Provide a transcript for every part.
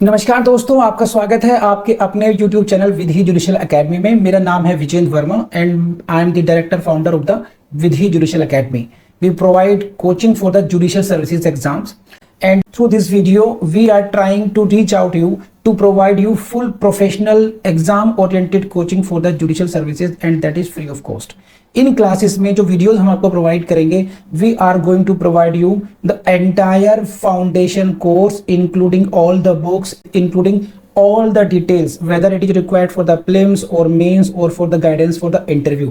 नमस्कार दोस्तों, आपका स्वागत है आपके अपने YouTube channel Vidhi judicial academy में। मेरा नाम है Vijendra Verma and I am the director founder of the Vidhi judicial academy. We provide coaching for the judicial services exams, and through this video we are trying to reach out to you to provide you full professional exam oriented coaching for the judicial services, and that is free of cost. इन classes में जो videos हम आपको provide करेंगे, we are going to provide you the entire foundation course including all the books, including all the details whether it is required for the prelims or mains or for the guidance for the interview.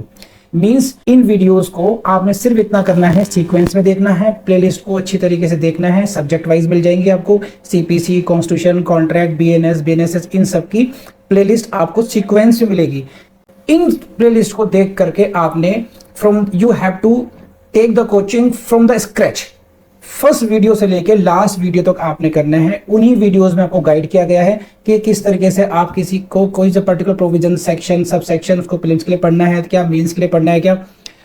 Means in videos को आपने सिर्फ इतना करना है, sequence में देखना है, playlist को अच्छी तरीके से देखना है। सब्जेक्ट वाइज मिल जाएंगे आपको, CPC, constitution, contract, BNS, BNSS, इन सब की प्लेलिस्ट आपको सीक्वेंस में मिलेगी। इन प्लेलिस्ट को देख करके आपने you have to take the coaching from the scratch. First video से लेके लास्ट वीडियो तक आपने करना है। उन्हीं वीडियोस में आपको गाइड किया गया है कि किस तरीके से आप किसी को कोई सा particular provision, section, sub section उसको प्रीलिम्स के लिए पढ़ना है क्या, मेंस के लिए पढ़ना है क्या,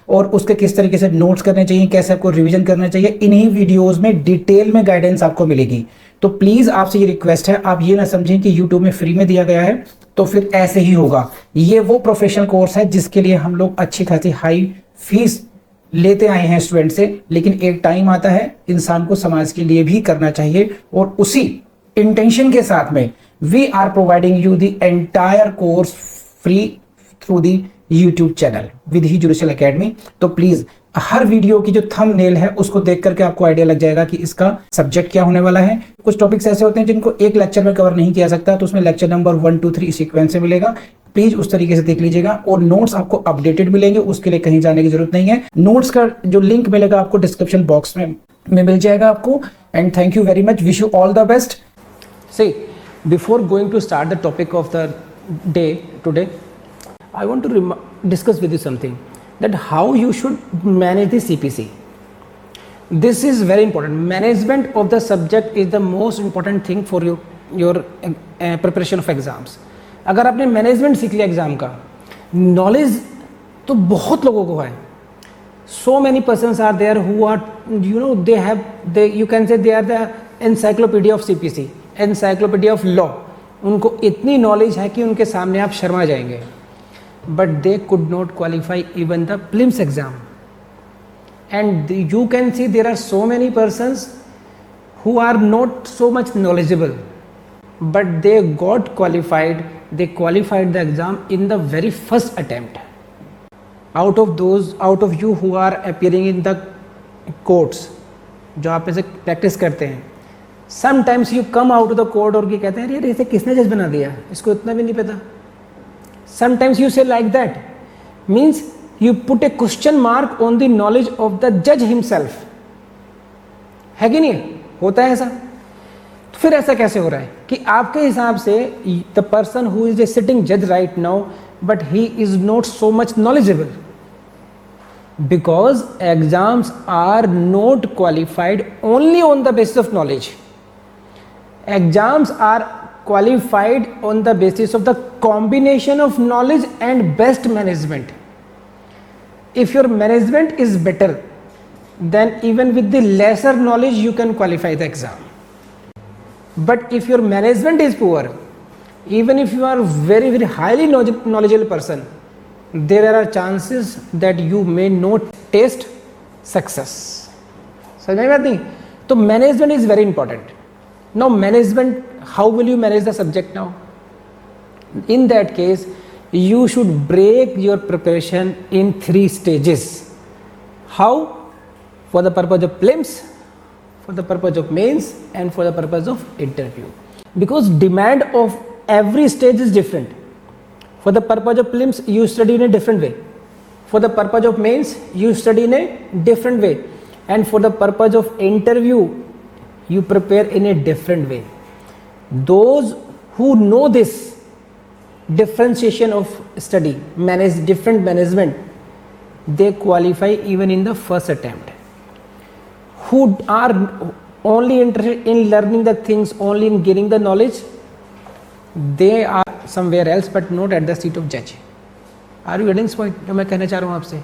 और उसके किस तरीके से नोट्स करने चाहिए, कैसे आपको रिवीजन करना चाहिए। इन्हीं वीडियोस में डिटेल में गाइडेंस आपको मिलेगी। तो प्लीज आपसे ये रिक्वेस्ट है, आप ये ना समझें कि यूट्यूब में फ्री में दिया गया है तो फिर ऐसे ही होगा। ये वो प्रोफेशनल कोर्स है जिसके लिए हम लोग अच्छी खासी हाई फीस लेते आए हैं स्टूडेंट से, लेकिन एक टाइम आता है इंसान को समाज के लिए भी करना चाहिए, और उसी इंटेंशन के साथ में we are providing you the entire course free through the YouTube channel Vidhi judicial academy. तो प्लीज हर वीडियो की जो थंबनेल है उसको देख करके आपको आइडिया लग जाएगा कि इसका सब्जेक्ट क्या होने वाला है। कुछ टॉपिक्स ऐसे होते हैं जिनको एक लेक्चर में कवर नहीं किया सकता, तो उसमें लेक्चर नंबर 1, 2, 3 सीक्वेंस से मिलेगा। प्लीज उस तरीके से देख लीजिएगा, और नोट्स आपको अपडेटेड मिलेंगे, उसके लिए कहीं जाने की जरूरत नहीं है। नोट्स का जो लिंक मिलेगा आपको डिस्क्रिप्शन बॉक्स में मिल जाएगा आपको। And thank you very much, wish you all the best. See, before going to start the topic of the day today, I want to discuss with you something, that how you should manage the CPC. This is very important. Management of the subject is the most important thing for your preparation of exams. अगर आपने management सीख लिया exam का, knowledge तो बहुत लोगों को है। So many persons are there who are, you can say they are the encyclopedia of CPC, encyclopedia of law. उनको इतनी नॉलेज है कि उनके सामने आप शर्मा जाएंगे, but they could not qualify even the prelims exam. And you can see there are so many persons who are not so much knowledgeable, but they got qualified. They qualified the exam in the very first attempt. Out of you who are appearing in the courts, जो आप ऐसे practice करते हैं, sometimes you come out of the court और ये कहते हैं अरे इसे किसने जज बना दिया, इसको इतना भी नहीं पता। Sometimes you say like that, means you put a question mark on the knowledge of the judge himself. है कि नहीं, होता है ऐसा। तो फिर ऐसा कैसे हो रहा है कि आपके हिसाब से the person who is a sitting जज right now, but he is not so much knowledgeable, because exams are not qualified only on the basis of knowledge. Exams are qualified on the basis of the combination of knowledge and best management. If your management is better, then even with the lesser knowledge you can qualify the exam. But if your management is poor, even if you are very very highly knowledgeable person, there are chances that you may not taste success. समझ में बात नहीं? तो management is very important. Now management, how will you manage the subject now? In that case, you should break your preparation in 3 stages. How? For the purpose of prelims, for the purpose of mains, and for the purpose of interview. Because demand of every stage is different. For the purpose of prelims, you study in a different way. For the purpose of mains, you study in a different way. And for the purpose of interview, you prepare in a different way. Those who know this differentiation of study, manage different management, they qualify even in the first attempt. Who are only interested in learning the things, only in gaining the knowledge, they are somewhere else but not at the seat of judge. Are you getting this point? जो मैं कहना चाह रहा हूँ आपसे,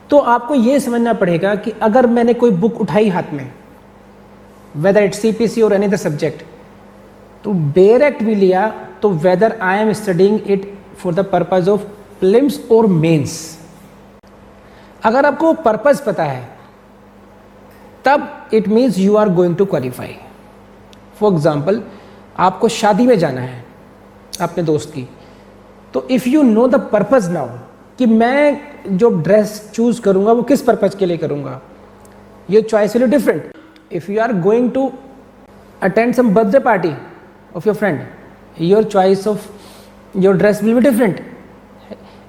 तो आपको ये समझना पड़ेगा कि अगर मैंने कोई बुक उठाई हाथ में, whether it's CPC or any other subject, तो डायरेक्ट भी लिया तो whether I am studying it for the purpose of prelims और मेंस, अगर आपको पर्पज पता है तब it means you are going to qualify. For example, आपको शादी में जाना है अपने दोस्त की, तो if you know the purpose now कि मैं जो ड्रेस चूज करूंगा वो किस पर्पज के लिए करूंगा, your choice will be different. If you are going to attend some birthday party of your friend, your choice of your dress will be different.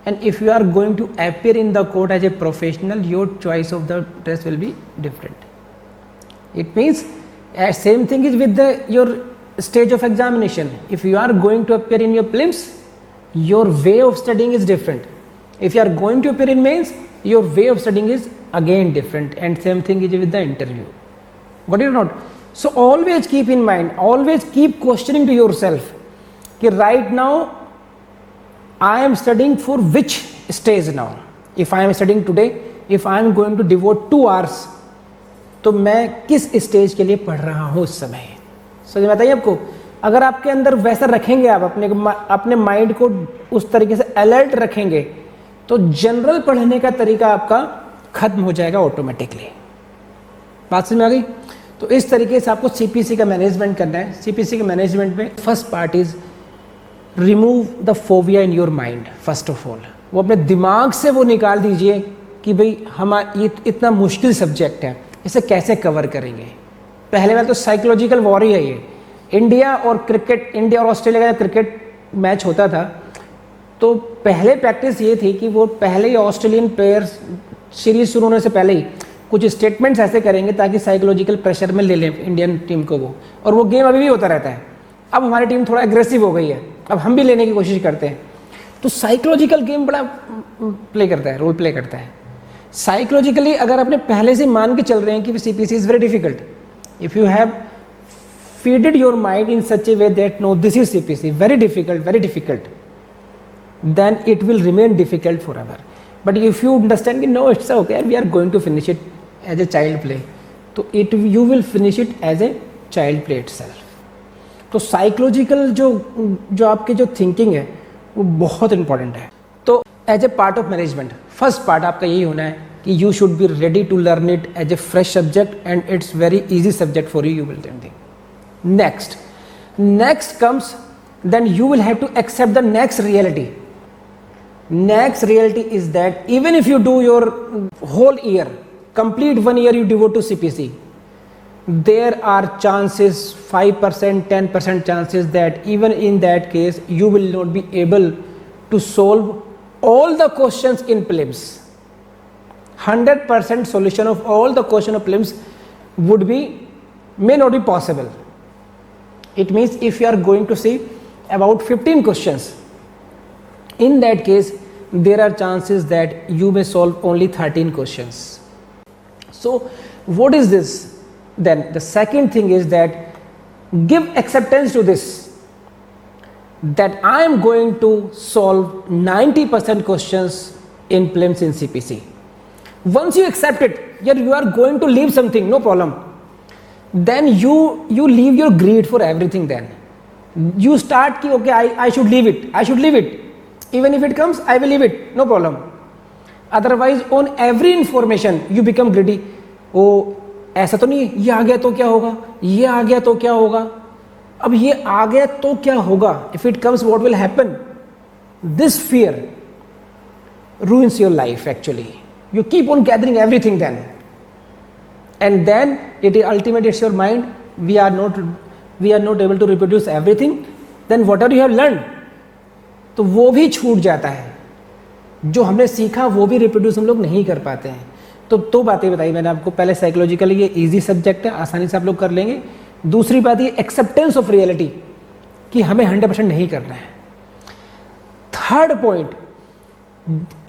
And if you are going to appear in the court as a professional, your choice of the dress will be different. It means same thing is with your stage of examination. If you are going to appear in your prelims, your way of studying is different. If you are going to appear in mains, your way of studying is again different, and same thing is with the interview. Got it or not? So always keep in mind, always keep questioning to yourself कि right now I am studying for which stage now. If I am studying today, if I am going to devote 2 hours, तो मैं किस stage के लिए पढ़ रहा हूँ उस समय। समझ में आता है आपको? अगर आपके अंदर वैसा रखेंगे, आप अपने माइंड को उस तरीके से अलर्ट रखेंगे, तो जनरल पढ़ने का तरीका आपका खत्म हो जाएगा ऑटोमेटिकली। बात समझ में आ गई? तो इस तरीके से आपको सीपीसी का मैनेजमेंट करना है। सीपीसी के मैनेजमेंट में first part is remove the phobia in your mind. First of all वो अपने दिमाग से वो निकाल दीजिए कि भाई ये इतना मुश्किल सब्जेक्ट है, इसे कैसे कवर करेंगे। पहले बार तो साइकोलॉजिकल वॉर ही है ये। इंडिया और ऑस्ट्रेलिया का क्रिकेट मैच होता था, तो पहले प्रैक्टिस ये थी कि वो पहले ही ऑस्ट्रेलियन प्लेयर्स सीरीज शुरू होने से पहले ही कुछ स्टेटमेंट्स ऐसे करेंगे ताकि साइकोलॉजिकल प्रेशर में ले लें इंडियन टीम को वो, और वो गेम अभी भी होता रहता है। अब हमारी टीम थोड़ा एग्रेसिव हो गई है, अब हम भी लेने की कोशिश करते हैं, तो साइकोलॉजिकल गेम बड़ा प्ले करता है, रोल प्ले करता है। साइकोलॉजिकली अगर आपने पहले से मान के चल रहे हैं कि CPC is very difficult, if you have feeded your mind in such a way that no this is CPC very difficult, then it will remain difficult forever. But if you understand कि no, it's okay, we are going to finish it as a child play, तो you will finish it as a child play itself. तो psychological जो आपके जो thinking है वो बहुत important है। तो as a part of management first part आपका यही होना है कि you should be ready to learn it as a fresh subject and it's very easy subject for you will think. Next comes then you will have to accept the next reality. Next reality is that even if you do your whole year, complete 1 year you devote to CPC, there are chances, 5%, 10% chances that even in that case you will not be able to solve all the questions in prelims. 100% solution of all the question of prelims may not be possible. It means if you are going to see about 15 questions, in that case there are chances that you may solve only 13 questions. So what is this then? The second thing is that give acceptance to this, that I am going to solve 90% questions in prelims in CPC. Once you accept it, you are going to leave something, no problem, then you leave your greed for everything. Then you start ki okay, I should leave it, even if it comes I will leave it, no problem. Otherwise on every information you become greedy. oh ऐसा तो नहीं, ये आ गया तो क्या होगा, ये आ गया तो क्या होगा, अब ये आ गया तो क्या होगा, if it comes what will happen. This fear ruins your life actually. You keep on gathering everything then, and then it ultimately it's your mind, we are not able to reproduce everything, then whatever you have learned, तो वो भी छूट जाता है, जो हमने सीखा वो भी रिप्रोड्यूस हम लोग नहीं कर पाते हैं। तो बातें बताई मैंने आपको। पहले साइकोलॉजिकली ये इजी सब्जेक्ट है, आसानी से आप लोग कर लेंगे। दूसरी बात ये एक्सेप्टेंस ऑफ रियलिटी कि हमें 100% नहीं करना है। Third point,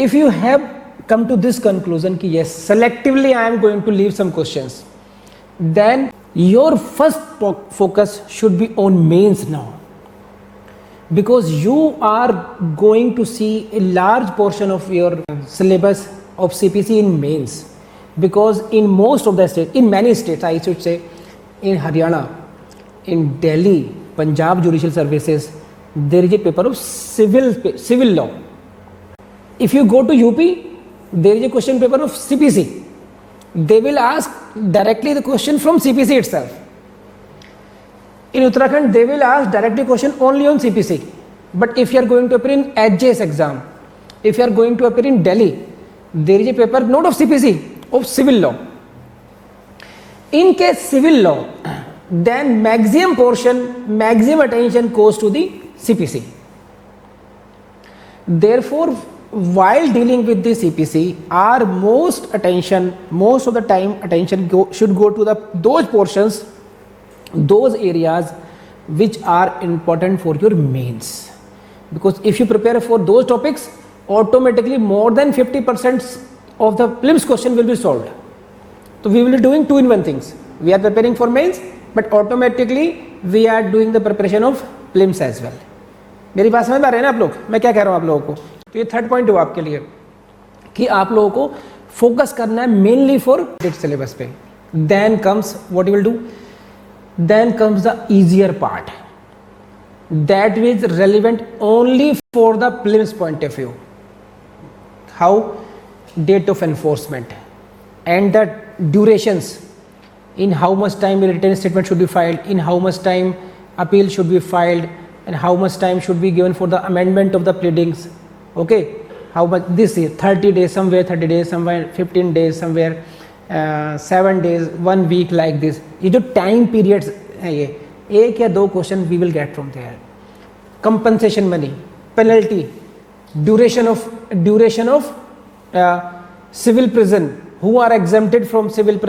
if you have come to this conclusion कि yes selectively I am going to leave some questions, then your first focus should be on mains now, because you are going to see a large portion of your syllabus of CPC in mains, because in most of the states, in many states I should say, in Haryana, in Delhi, Punjab Judicial Services, there is a paper of civil law. If you go to UP, there is a question paper of CPC. They will ask directly the question from CPC itself. In Uttarakhand, they will ask directly question only on CPC. But if you are going to appear in HJS exam, if you are going to appear in Delhi, there is a paper not of CPC, of civil law. In case civil law, then maximum portion, maximum attention goes to the CPC. Therefore, while dealing with the CPC, our most of the time attention should go to those portions, those areas which are important for your mains. Because if you prepare for those topics, automatically more than 50% of the prelims question will be solved. So we will be doing 2-in-1 things. We are preparing for mains, but automatically we are doing the preparation of prelims as well. मेरी बात समझ में आ रही है ना आप लोग? मैं क्या कह रहा हूँ आप लोगों को? तो ये थर्ड पॉइंट हुआ आपके लिए कि आप लोगों को फोकस करना है मेनली फॉर सिलेबस पे. Then comes what you will do, then comes the easier part that is relevant only for the prelims point of view. How? Date of enforcement and the durations, in how much time a written statement should be filed, in how much time appeal should be filed, and how much time should be given for the amendment of the pleadings. Okay, how much this is 30 days somewhere, 30 days somewhere, 15 days somewhere, 7 days, 1 week, like this. ये जो time periods है, ये एक या दो question we will get from there. Compensation money, penalty, duration of civil prison, who are exempted from civil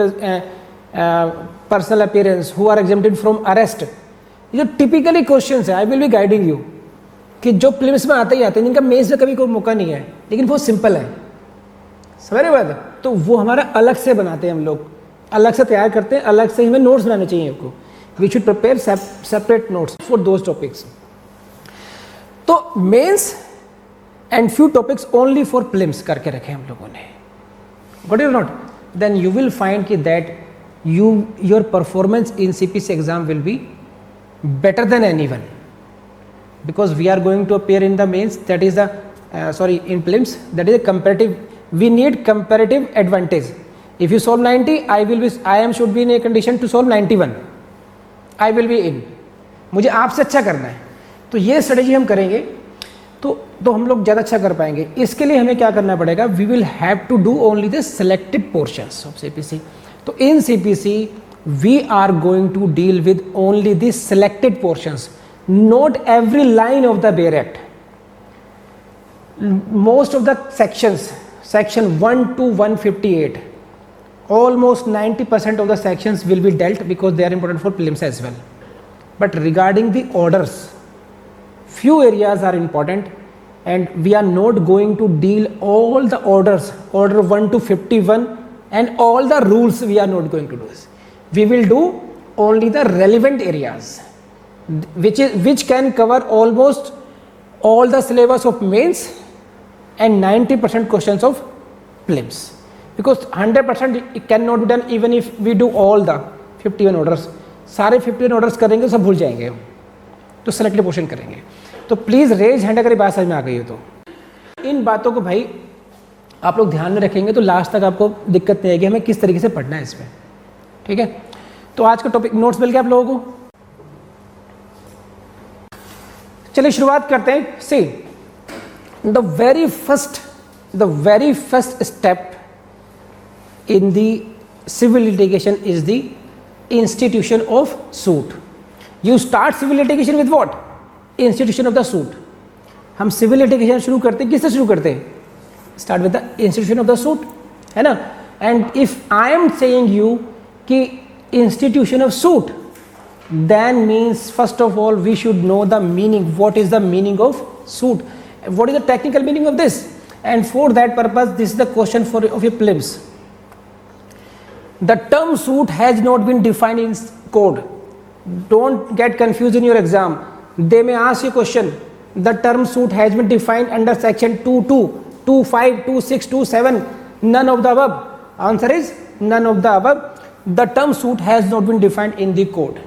personal appearance, who are exempted from arrest. ये जो typically questions है, I will be guiding you कि जो prelims में आते ही आते हैं, जिनका मेंस में कभी कोई मौका नहीं है, लेकिन बहुत सिंपल है. समझ रहे बात? तो वो हमारा अलग से बनाते हैं, हम लोग अलग से तैयार करते हैं, अलग से हमें नोट्स बनाने चाहिए आपको. We should prepare separate notes for those topics. तो mains and few topics only for prelims करके रखे हम लोगों ने. Got it or not? Then you will find कि that your performance in CPC exam will be better than anyone, because we are going to appear in the mains, that is the in prelims, that is a comparative. We need comparative advantage. If you solve 90, I should be in a condition to solve 91. I will be in. मुझे आपसे अच्छा करना है, तो ये strategy हम करेंगे तो हम लोग ज़्यादा अच्छा कर पाएंगे. इसके लिए हमें क्या करना पड़ेगा? We will have to do only the selected portions of CPC. तो in CPC we are going to deal with only the selected portions, not every line of the bare act. Most of the sections, section 1 to 158, almost 90% of the sections will be dealt because they are important for prelims as well. But regarding the orders, few areas are important, and we are not going to deal all the orders, order 1 to 51, and all the rules we are not going to do this. We will do only the relevant areas, which can cover almost all the syllabus of mains and 90% questions of prelims, because 100% it cannot be done even if we do all the 51 orders. सारे 51 orders करेंगे तो सब भूल जाएंगे हम, तो selected portion करेंगे. तो प्लीज़ रेज हैंड अगर ये बात समझ में आ गई हो तो. इन बातों को भाई आप लोग ध्यान में रखेंगे तो लास्ट तक आपको दिक्कत नहीं आएगी हमें किस तरीके से पढ़ना है इसमें. ठीक है, तो आज का टॉपिक नोट्स मिल गया आप लोगों को. चलिए शुरुआत करते हैं. सी the very first step in the civil litigation is the institution of suit. You start civil litigation with what? Institution of the suit. हम civil litigation शुरू करते हैं, किससे शुरू करते हैं? Start with the institution of the suit, है ना? And if I am saying you कि institution of suit, then means first of all we should know the meaning. What is the meaning of suit? What is the technical meaning of this? And for that purpose, this is the question of your prelims. The term suit has not been defined in code. Don't get confused in your exam. They may ask you question. The term suit has been defined under section 22, 25, 26, 27. None of the above. Answer is none of the above. The term suit has not been defined in the code.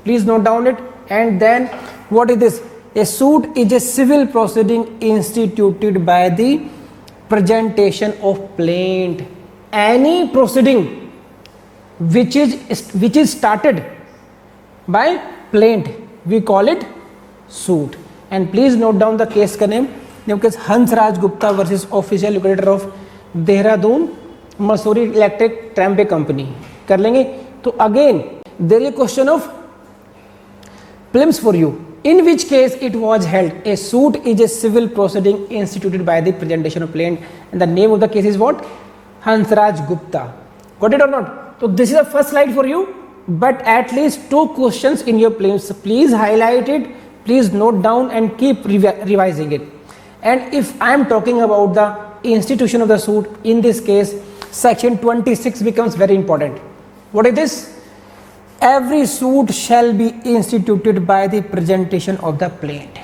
Please note down it. And then what is this? A suit is a civil proceeding instituted by the presentation of plaint. Any proceeding which is started by plaint, we call it suit. And please note down the case का name. Name case Hansraj Gupta versus Official Liquidator of Dehradun Mussoorie Electric Tramway Company. कर लेंगे. तो again there is a question of prelims for you. In which case it was held? A suit is a civil proceeding instituted by the presentation of plaint, and the name of the case is what? Hansraj Gupta. Got it or not? So this is the first slide for you, but at least 2 questions in your prelims. Please highlight it, please note down and keep revising it. And if I am talking about the institution of the suit, in this case section 26 becomes very important. What is this? Every suit shall be instituted by the presentation of the plaint.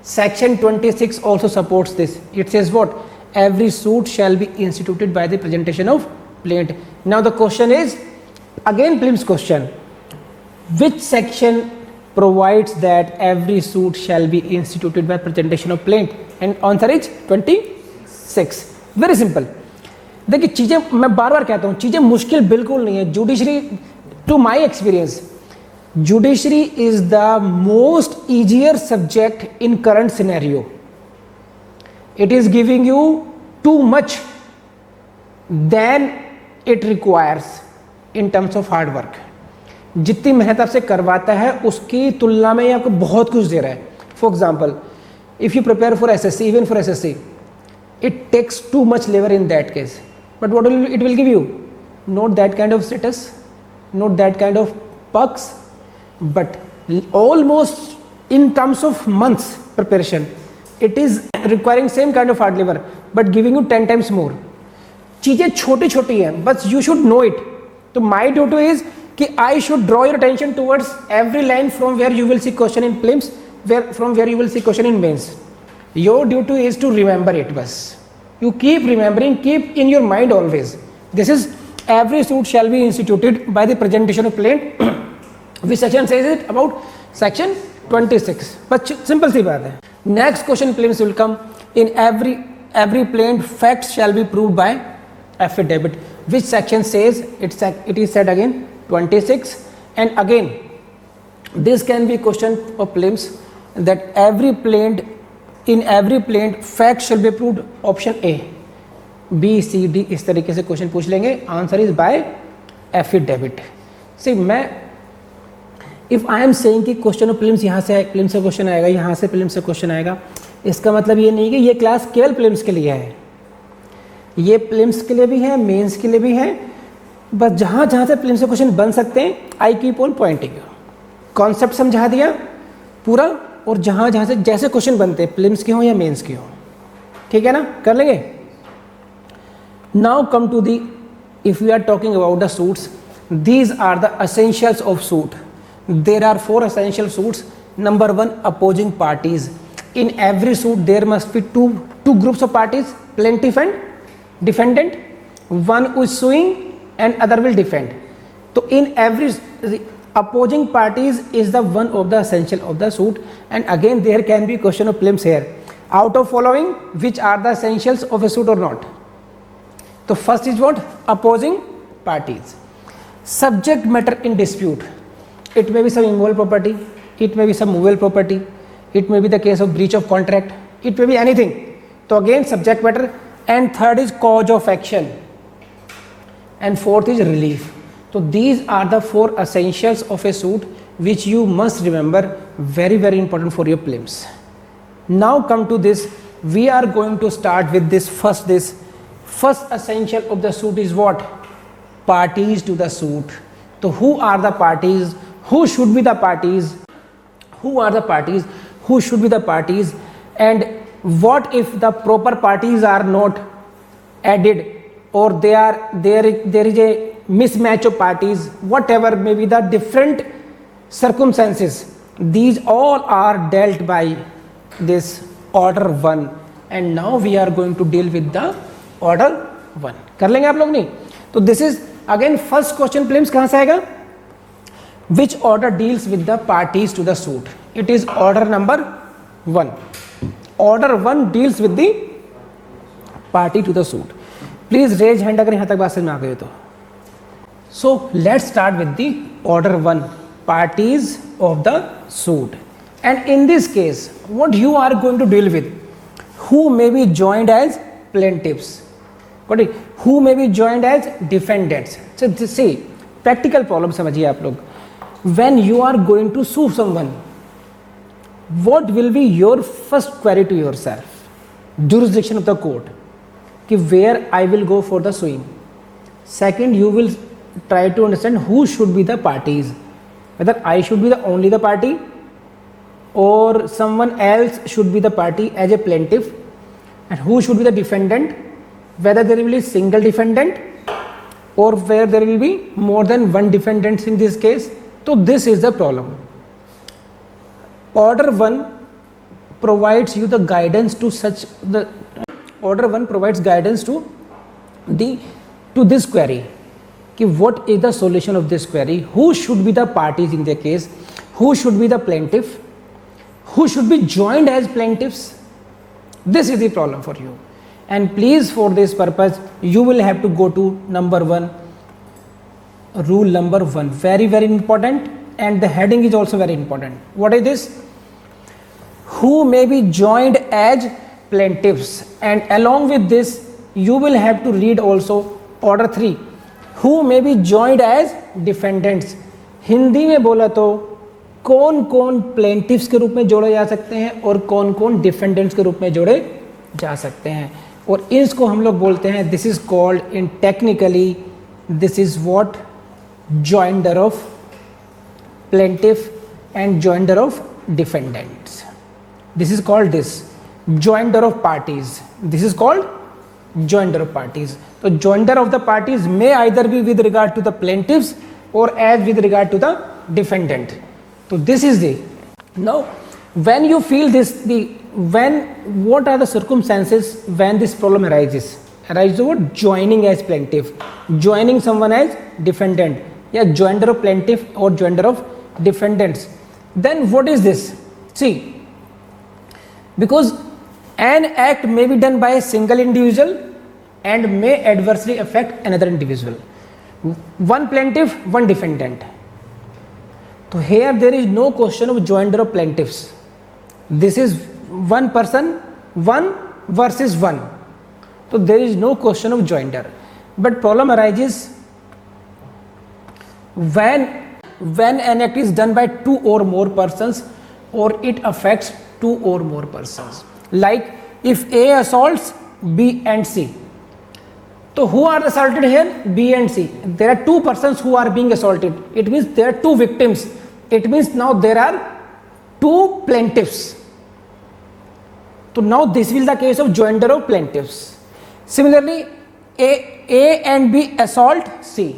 Section 26 also supports this. It says what? Every suit shall be instituted by the presentation of plaint. Now the question is, again prelims question, which section provides that every suit shall be instituted by presentation of plaint? And answer is 26. Very simple. देखिए चीज़ें मैं बार बार कहता हूँ, चीज़ें मुश्किल बिल्कुल नहीं है. Judiciary, to my experience, judiciary is the most easier subject in current scenario. It is giving you too much than it requires in terms of hard work. जितनी मेहनत आपसे करवाता है उसकी तुलना में ये आपको बहुत कुछ दे रहा है. For example, if you prepare for SSC, even for SSC, it takes too much labor in that case. But what will it will give you? Not that kind of status, not that kind of perks, but almost in terms of months preparation, it is requiring same kind of hard labor but giving you 10 times more. चीज़ें छोटी छोटी हैं, but you should know it. तो my duty is कि I should draw your attention towards every line from where you will see question in prelims, from where you will see question in mains. Your duty is to remember it. बस you keep remembering, keep in your mind always. This is every suit shall be instituted by the presentation of plaint. Which section says it? About section 26. But simple सी बात है. Next question prelims will come. In every plaint facts shall be proved by affidavit. Which section says it is said again? 26. And again this can be question of prelims, that in every plaint facts shall be proved. Option A, B, C, D इस तरीके से question पूछ लेंगे. Answer is by affidavit. See मैं if I am saying कि question of prelims यहाँ से prelims से क्वेश्चन आएगा, यहाँ से प्रीलिम्स से क्वेश्चन आएगा, इसका मतलब ये नहीं कि ये क्लास केवल प्रीलिम्स के लिए है. ये प्रीलिम्स के लिए भी है, मेंस के लिए भी है. बस जहाँ जहाँ से प्रीलिम्स से क्वेश्चन बन सकते हैं, I keep on pointing. Concept समझा दिया पूरा, और जहाँ जहाँ से जैसे क्वेश्चन बनते हैं, प्रीलिम्स के हों या मेंस के हों. ठीक है ना, कर लेंगे. Now come to the, if we are talking about the suits, these are the essentials of suit. There are 4 essential suits. Number 1, opposing parties. In every suit there must be two groups of parties, plaintiff and defendant. One who is suing and other will defend. So in every opposing parties is the one of the essential of the suit. And again there can be question of prelims here. Out of following, which are the essentials of a suit or not? So first is what? Opposing parties. Subject matter in dispute. It may be some immovable property, it may be some movable property, it may be the case of breach of contract, it may be anything. So again subject matter. And third is cause of action, and fourth is relief. So these are the 4 essentials of a suit which you must remember. Very very important for your prelims. Now come to this. We are going to start with this first essential of the suit is what? Parties to the suit. So who are the parties? Who should be the parties? Who are the parties? Who should be the parties? And what if the proper parties are not added, or there is a mismatch of parties, whatever may be the different circumstances, these all are dealt by this order 1. And now we are going to deal with the order 1. कर लेंगे आप लोग नहीं? तो this is again first question prelims कहाँ से आएगा? which order deals with the parties to the suit? It is order number 1. Order 1 deals with the party to the suit. Please raise hand अगर यहाँ तक बात समझ में आ गई हो तो. So let's start with the order 1, parties of the suit. And in this case, what you are going to deal with, who may be joined as plaintiffs, got it? Who may be joined as defendants. So see, practical problem समझिए आप लोग. When you are going to sue someone, what will be your first query to yourself? Jurisdiction of the court, कि where I will go for the suing. Second, you will try to understand who should be the parties, whether I should be the only the party or someone else should be the party as a plaintiff, and who should be the defendant, whether there will be single defendant or where there will be more than one defendant in this case. So this is the problem. Order 1 provides you the guidance to such the order 1 provides guidance to this query, कि what is the solution of this query, who should be the parties in the case, who should be the plaintiff, who should be joined as plaintiffs. This is the problem for you. And please, for this purpose, you will have to go to number 1, rule number 1, very very important, and the heading is also very important. What is this? Who may be joined as plaintiffs, and along with this you will have to read also order 3, who may be joined as defendants. Hindi में बोला तो कौन कौन प्लेंटिफ्स के रूप में जोड़े जा सकते हैं और कौन कौन डिफेंडेंट्स के रूप में जोड़े जा सकते हैं, और इसको हम लोग बोलते हैं, this is called in technically, this is what joinder of plaintiff and joinder of defendants. This is called this joinder of parties. This is called joinder of parties. So joinder of the parties may either be with regard to the plaintiffs or as with regard to the defendant. So this is the, now when you feel this, what are the circumstances when this problem arises? Arises what? Joining as plaintiff, joining someone as defendant, yeah, joinder of plaintiff or joinder of defendants. Then what is this? See, because an act may be done by a single individual and may adversely affect another individual. One plaintiff, one defendant. So here there is no question of joinder of plaintiffs. This is one person, one versus one. So there is no question of joinder. But problem arises when an act is done by two or more persons or it affects two or more persons. Like if A assaults B and C, so who are assaulted here? B and C. There are two persons who are being assaulted. It means there are two victims. It means now there are two plaintiffs. So now this will be the case of joinder of plaintiffs. Similarly, A and B assault C.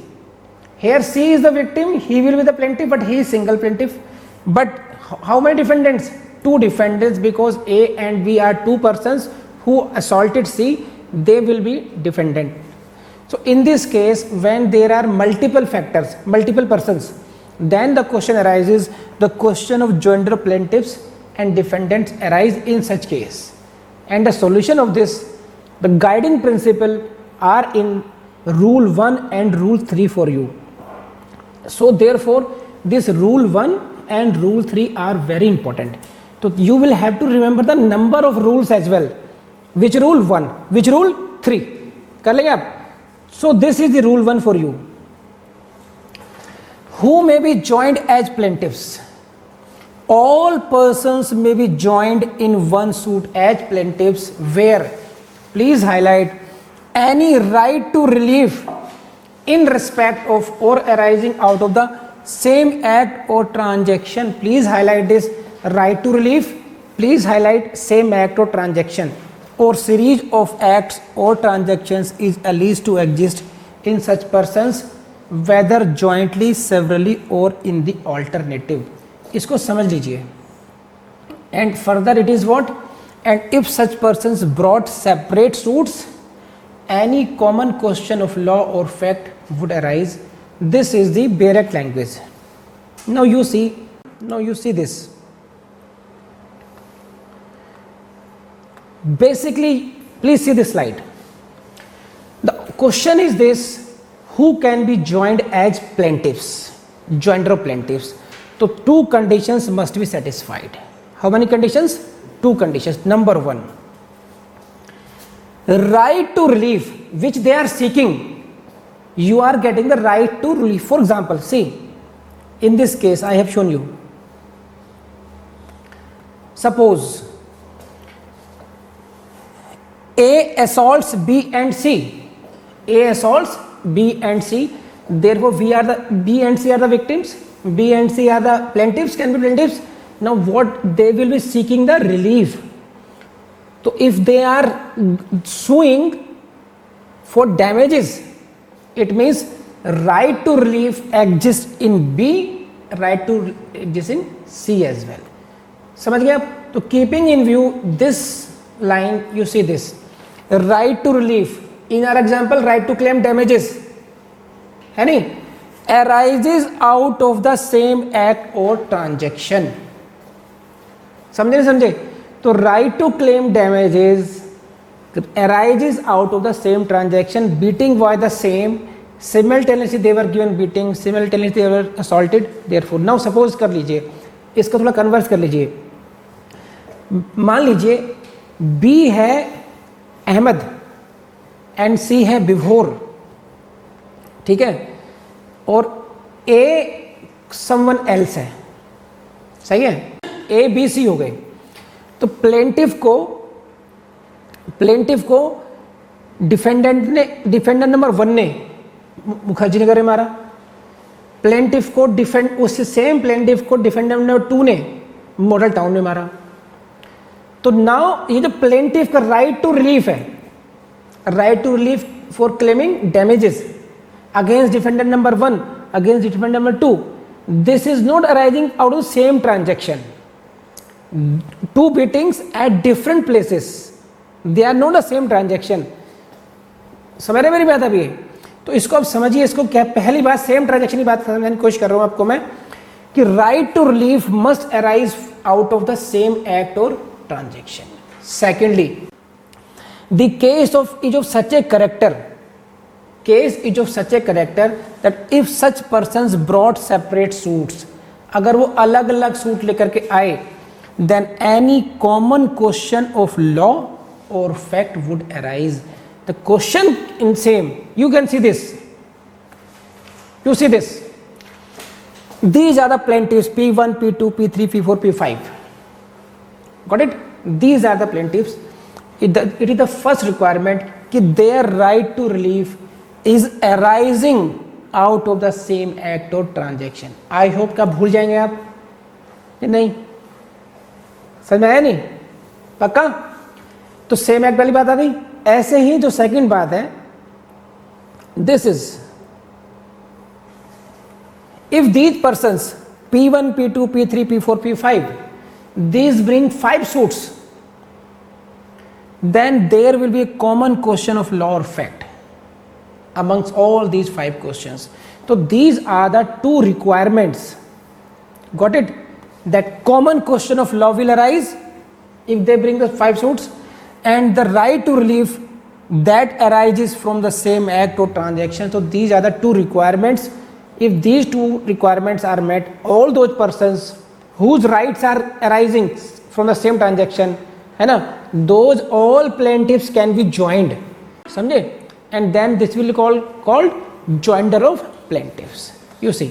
Here C is the victim, he will be the plaintiff, but he is single plaintiff. But how many defendants? Two defendants, because A and B are two persons who assaulted C, they will be defendant. So in this case, when there are multiple factors, multiple persons, then the question arises, the question of joinder of plaintiffs and defendants arise in such case. And the solution of this, the guiding principle are in rule 1 and rule 3 for you. So therefore this rule 1 and rule 3 are very important. So you will have to remember the number of rules as well. Which rule? 1. Which rule? 3. कर लेंगे आप? So this is the rule 1 for you. Who may be joined as plaintiffs? All persons may be joined in one suit as plaintiffs where, please highlight, any right to relief in respect of or arising out of the same act or transaction. Please highlight this. Right to relief, please highlight same act or transaction or series of acts or transactions is alleged to exist in such persons whether jointly, severally or in the alternative. इसको समझ लीजिए. And further it is what? And if such persons brought separate suits, any common question of law or fact would arise. This is the bare act language. Now you see this. Basically, please see this slide. The question is this: who can be joined as plaintiffs, joinder of plaintiffs? So two conditions must be satisfied. How many conditions? Two conditions. Number one, right to relief which they are seeking. You are getting the right to relief. For example, see, in this case I have shown you. Suppose A assaults B and C. A assaults B and C. Therefore, B and C are the victims. B and C are the plaintiffs, can be plaintiffs. Now, what they will be seeking the relief. So, if they are suing for damages, it means right to relief exists in B, right to exists in C as well. समझ गए आप? तो keeping in view this line, you see this. Right to relief, in our example, right to claim damages, है नहीं, arises out of the same act or transaction. समझे नहीं समझे? तो right to claim damages arises out of the same transaction, beating by the same, simultaneously they were given beating, simultaneously they were assaulted. Therefore, now suppose कर लीजिए, इसका थोड़ा converse कर लीजिए. मान लीजिए B है अहमद एंड C है विभोर, ठीक है, और A समवन एल्स है, सही है, A B C हो गए. तो प्लेंटिफ को डिफेंडेंट नंबर 1 ने, मुखर्जी नगर में मारा. प्लेंटिफ को उस सेम प्लेंटिफ को डिफेंडेंट नंबर 2 ने मॉडल टाउन में मारा. तो नाउ ये जो प्लेंटिफ का राइट टू रिलीफ है, right to relief for claiming damages against defendant number 1 against defendant number 2, this is not arising out of same transaction. Two beatings at different places, they are not the same transaction. समझ रहे मेरी बात अभी? तो इसको आप समझिए, इसको क्या, पहली बात सेम ट्रांजेक्शन की बात समझने की कोशिश कर रहा हूं आपको मैं, कि right to relief must arise out of the same act और transaction. Secondly, the case of is of such a character, case is of such a character that if such persons brought separate suits, अगर वो अलग अलग suit लेकर के आए, then any common question of law or fact would arise. The question in same, you can see this, you see this, these are the plaintiffs P1, P2, P3, P4, P5, got it? These are the plaintiffs. It is the first requirement कि their right to relief is arising out of the same act or transaction. I hope का भूल जाएंगे आप, नहीं समझ में आया? नहीं पक्का? तो सेम एक्ट वाली बात आ गई. ऐसे ही जो सेकंड बात है, this is if these persons P1, P2, P3, P4, P5, these bring 5 suits, then there will be a common question of law or fact amongst all these 5 questions. So these are the 2 requirements, got it? That common question of law will arise if they bring the 5 suits, and the right to relief that arises from the same act or transaction. So these are the 2 requirements. If these 2 requirements are met, all those persons whose rights are arising from the same transaction, है ना, those all plaintiffs can be joined, समझे? And then this will be called joinder of plaintiffs. You see,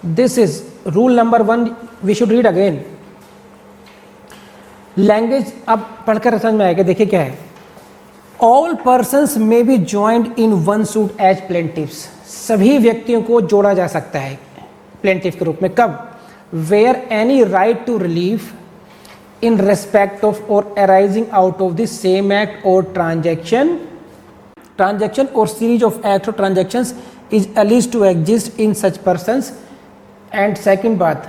this is rule number 1. we should read again. Language अब पढ़कर समझ में आएगा. देखिए क्या है, all persons may be joined in one suit as plaintiffs, सभी व्यक्तियों को जोड़ा जा सकता है प्लेंटिव के रूप में. कब? Where any right to relief in respect of or arising out of the same act or transaction or series of acts or transactions is alleged to exist in such persons. And second baat,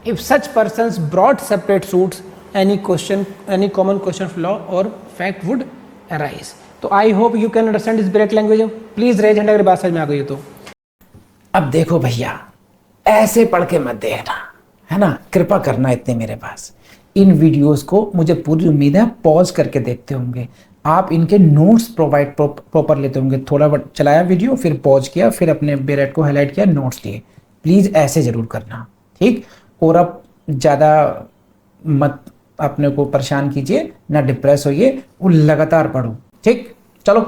if such persons brought separate suits, any common question of law or fact would arise. तो I hope you can understand this break language. Please raise hand अगर बात समझ में आ गई हो तो. अब देखो भैया, ऐसे पढ़ के मत देखना, है ना, कृपा करना इतने मेरे पास। इन वीडियोस को मुझे पूरी उम्मीद है पॉज करके देखते होंगे आप, इनके नोट्स प्रोवाइड प्रॉपर लेते होंगे। थोड़ा बहुत चलाया वीडियो, फिर पॉज किया, फिर अपने बेरेट को हाईलाइट किया, नोट्स लिए। प्लीज़ ऐसे ज़रूर करना, ठीक। और अब ज़्यादा मत अपने को परेशान कीजिए, ना डिप्रेस होइए, वो लगातार पढ़ो, ठीक। चलो